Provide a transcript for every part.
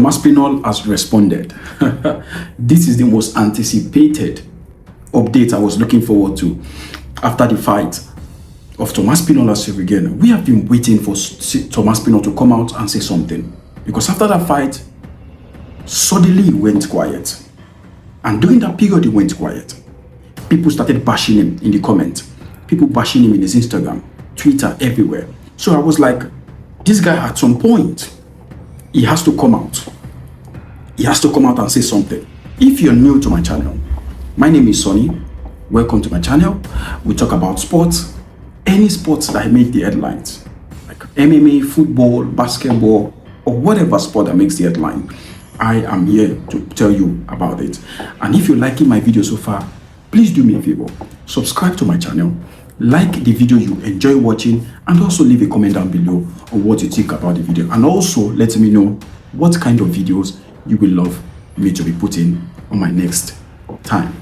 Aspinall has responded. This is the most anticipated update I was looking forward to after the fight of Aspinall and Ciryl Gane. We have been waiting for Aspinall to come out and say something, because after that fight, suddenly he went quiet. And during that period, he went quiet. People started bashing him in the comments. People bashing him in his Instagram, Twitter, everywhere. So I was like, this guy at some point, he has to come out. He has to come out and say something. If you're new to my channel, my name is Sonny. Welcome to my channel. We talk about sports, any sports that make the headlines, like MMA, football, basketball, or whatever sport that makes the headline. I am here to tell you about it. And if you're liking my video so far, please do me a favor. Subscribe to my channel, like the video you enjoy watching, and also leave a comment down below on what you think about the video. And also let me know what kind of videos you will love me to be putting on my next time.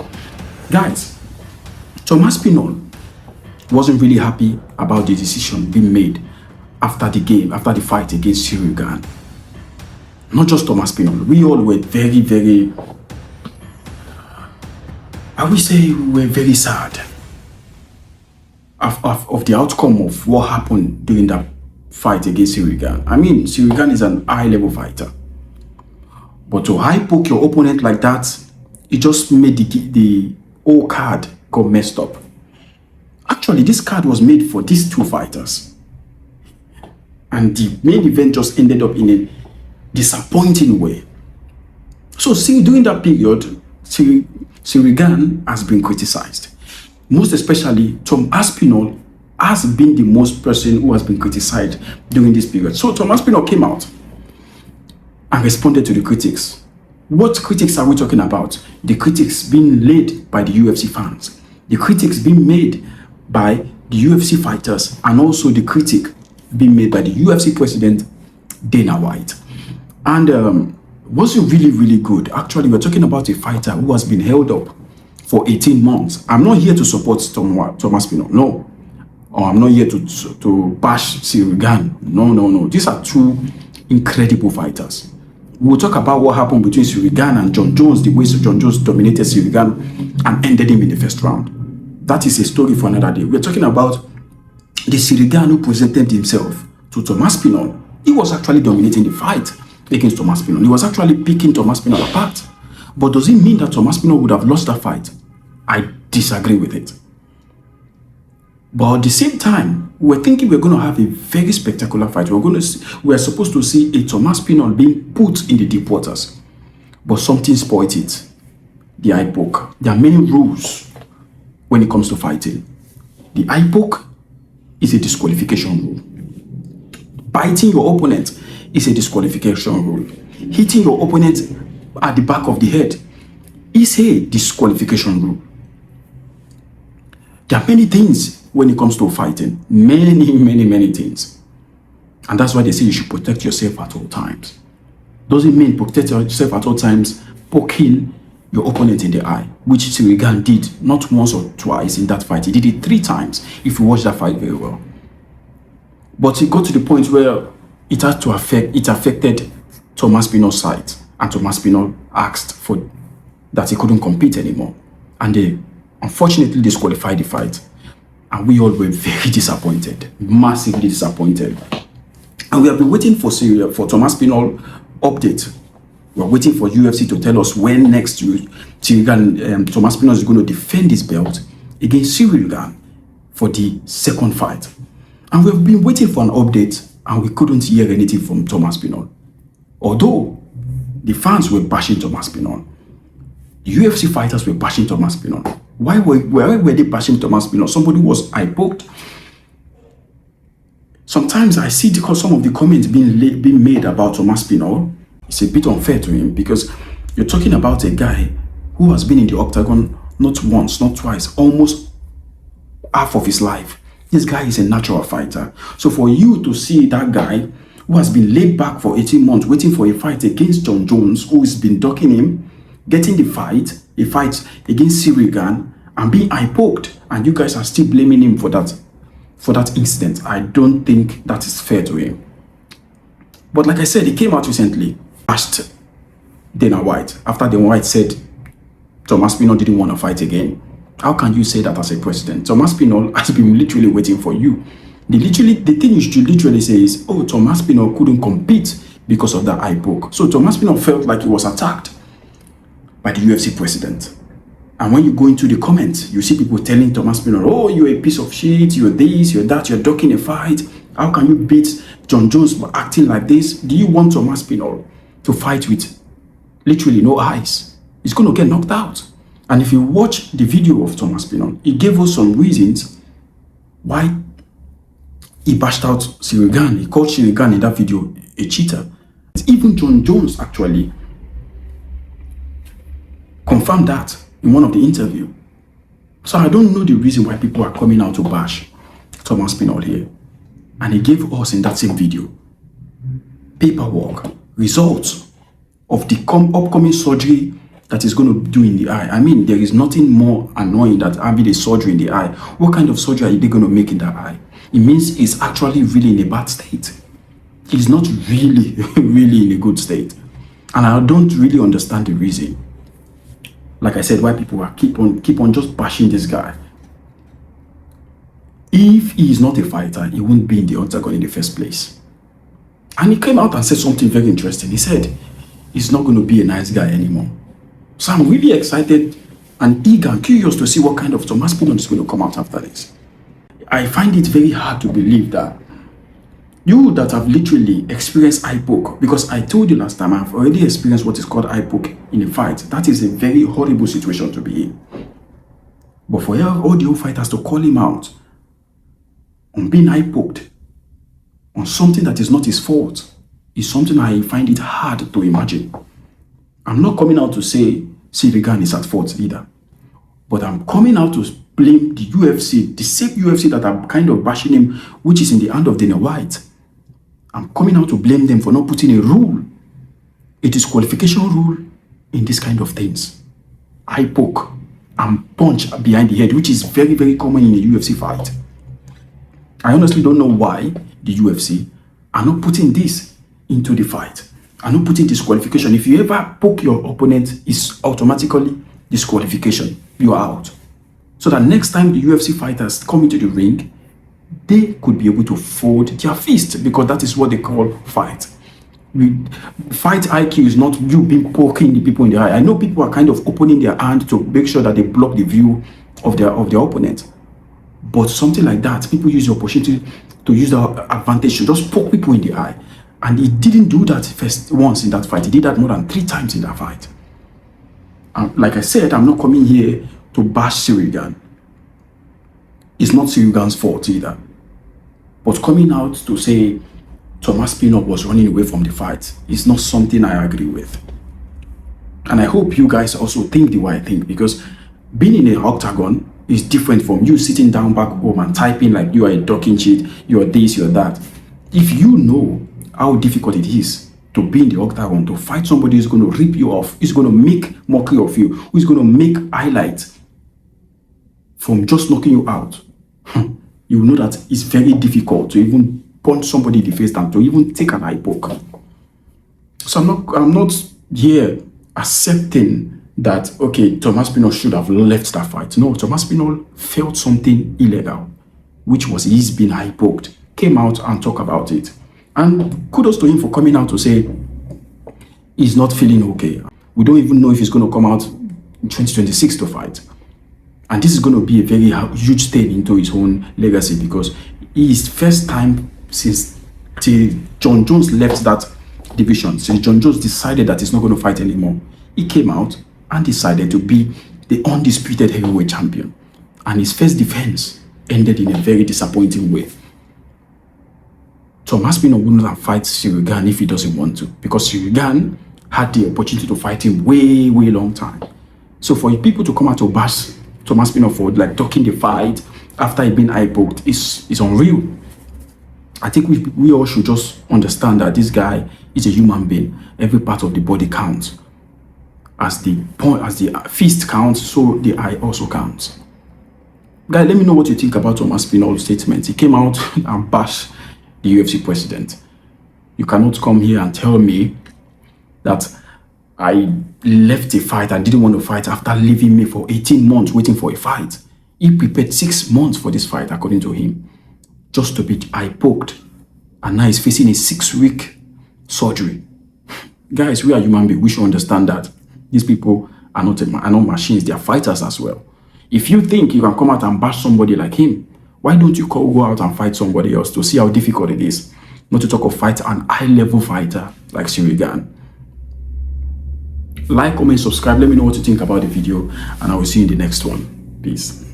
Guys, Aspinall wasn't really happy about the decision being made after the game, after the fight against Ciryl Gane. Not just Aspinall, we all were very, I would say we were very sad of the outcome of what happened during that fight against Ciryl Gane. I mean, Ciryl Gane is an high-level fighter. But to high-poke your opponent like that, it just made the whole card go messed up. Actually, this card was made for these two fighters. And the main event just ended up in a disappointing way. So see, during that period, Ciryl Gane has been criticized. Most especially, Aspinall has been the most person who has been criticized during this period. So Aspinall came out and responded to the critics. What critics are we talking about? The critics being led by the UFC fans, the critics being made by the UFC fighters, and also the critic being made by the UFC president, Dana White. And was it really good? Actually, we're talking about a fighter who has been held up for 18 months. I'm not here to support Aspinall, no. Or I'm not here to bash Ciryl Gane. No. These are two incredible fighters. We'll talk about what happened between Ciryl Gane and Jon Jones, the way Jon Jones dominated Ciryl Gane and ended him in the first round. That is a story for another day. We're talking about the Ciryl Gane who presented himself to Aspinall. He was actually dominating the fight against Aspinall. He was actually picking Aspinall apart. But does it mean that Aspinall would have lost that fight? I disagree with it. But at the same time, we're thinking we're going to have a very spectacular fight. We're supposed to see a Aspinall being put in the deep waters. But something spoiled it. The eye poke. There are many rules when it comes to fighting. The eye poke is a disqualification rule. Biting your opponent is a disqualification rule. Hitting your opponent at the back of the head is a disqualification rule. There are many things when it comes to fighting. Many things. And that's why they say you should protect yourself at all times. Doesn't mean protect yourself at all times poking your opponent in the eye, which Ciryl Gane did not once or twice in that fight. He did it 3 times if you watch that fight very well. But it got to the point where it affected Aspinall's side, and Aspinall asked for that he couldn't compete anymore, and they unfortunately disqualified the fight. And we all were very disappointed, massively disappointed. And we have been waiting for Aspinall update. We're waiting for UFC to tell us when next Ciryl Gane, Aspinall is going to defend his belt against Ciryl Gane for the second fight. And we've been waiting for an update, and we couldn't hear anything from Aspinall. Although the fans were bashing Aspinall, the UFC fighters were bashing Aspinall. Why were they bashing Aspinall? Somebody was eye poked. Sometimes I see some of the comments being made about Aspinall. It's a bit unfair to him, because you're talking about a guy who has been in the octagon not once, not twice, almost half of his life. This guy is a natural fighter. So for you to see that guy who has been laid back for 18 months waiting for a fight against Jon Jones, who has been ducking him, getting a fight against Ciryl Gane, and being eye poked, and you guys are still blaming him for that incident, I don't think that is fair to him. But like I said, he came out recently bashed Dana White after Dana White said Tom Aspinall didn't want to fight again. How can you say that as a president? Tom Aspinall has been literally waiting for you. The thing you should literally say is, oh, Tom Aspinall couldn't compete because of that eye poke. So Tom Aspinall felt like he was attacked by the UFC president. And when you go into the comments, you see people telling Tom Aspinall, oh, you're a piece of shit, you're this, you're that, you're ducking a fight. How can you beat John Jones by acting like this? Do you want Tom Aspinall to fight with literally no eyes? He's going to get knocked out. And if you watch the video of Tom Aspinall, he gave us some reasons why he bashed out Ciryl Gane. He called Ciryl Gane in that video a cheater. Even John Jones actually confirmed that in one of the interviews. So I don't know the reason why people are coming out to bash Tom Aspinall here. And he gave us in that same video paperwork, results of the upcoming surgery that is going to do in the eye. I mean, there is nothing more annoying than having a surgery in the eye. What kind of surgery are they going to make in that eye? It means he's actually really in a bad state. He's not really, really in a good state. And I don't really understand the reason. Like I said, why people are keep on just bashing this guy. If he is not a fighter, he wouldn't be in the octagon in the first place. And he came out and said something very interesting. He said he's not going to be a nice guy anymore. So I'm really excited and eager and curious to see what kind of Tom Aspinall is going to come out after this. I find it very hard to believe that you that have literally experienced eye poke, because I told you last time I've already experienced what is called eye poke in a fight. That is a very horrible situation to be in. But for all the fighters to call him out on being eye poked on something that is not his fault is something I find it hard to imagine. I'm not coming out to say Ciryl Gane is at fault either. But I'm coming out to blame the UFC, the same UFC that I'm kind of bashing him, which is in the hand of Dana White. I'm coming out to blame them for not putting a rule, a disqualification rule in this kind of things. Eye poke and punch behind the head, which is very, very common in a UFC fight. I honestly don't know why the UFC are not putting this into the fight. Are not putting disqualification. If you ever poke your opponent, it's automatically disqualification. You are out. So that next time the UFC fighters come into the ring, they could be able to fold their fist, because that is what they call fight. Fight IQ is not you being poking the people in the eye. I know people are kind of opening their hand to make sure that they block the view of their opponent. But something like that, people use the opportunity to use the advantage to just poke people in the eye. And he didn't do that once in that fight. He did that more than 3 times in that fight. Like I said, I'm not coming here to bash Ciryl Gane. It's not Ciryl Gane's fault either. But coming out to say Tom Aspinall was running away from the fight is not something I agree with. And I hope you guys also think the way I think, because being in an octagon is different from you sitting down back home and typing like you are a talking shit, you're this, you're that. If you know how difficult it is to be in the octagon, to fight somebody who's going to rip you off, who's going to make mockery of you, who's going to make highlights from just knocking you out, you know that it's very difficult to even punch somebody in the face and to even take an eye poke. So I'm not here accepting that, okay, Tom Aspinall should have left that fight. No, Tom Aspinall felt something illegal, which was he's been eye poked, came out and talked about it. And kudos to him for coming out to say he's not feeling okay. We don't even know if he's going to come out in 2026 to fight. And this is going to be a very huge stain into his own legacy, because his first time since John Jones left that division, since John Jones decided that he's not going to fight anymore, he came out and decided to be the undisputed heavyweight champion. And his first defense ended in a very disappointing way. Tom Aspinall wouldn't have fight Ciryl Gane if he doesn't want to, because Ciryl Gane had the opportunity to fight him way, way long time. So for people to come out to bash Tom Aspinall for like talking the fight after he been eye poked is unreal. I think we all should just understand that this guy is a human being. Every part of the body counts. As the fist counts, so the eye also counts. Guys, let me know what you think about Tom Aspinall's statement. He came out and bashed the UFC president. You cannot come here and tell me that I left a fight and didn't want to fight after leaving me for 18 months waiting for a fight. He prepared 6 months for this fight, according to him, just to be eye poked. And now he's facing a 6-week surgery. Guys, we are human beings. We should understand that these people are not machines. They are fighters as well. If you think you can come out and bash somebody like him, why don't you go out and fight somebody else to see how difficult it is? Not to talk of fight an high-level fighter like Ciryl Gane. Like, comment, subscribe. Let me know what you think about the video, and I will see you in the next one. Peace.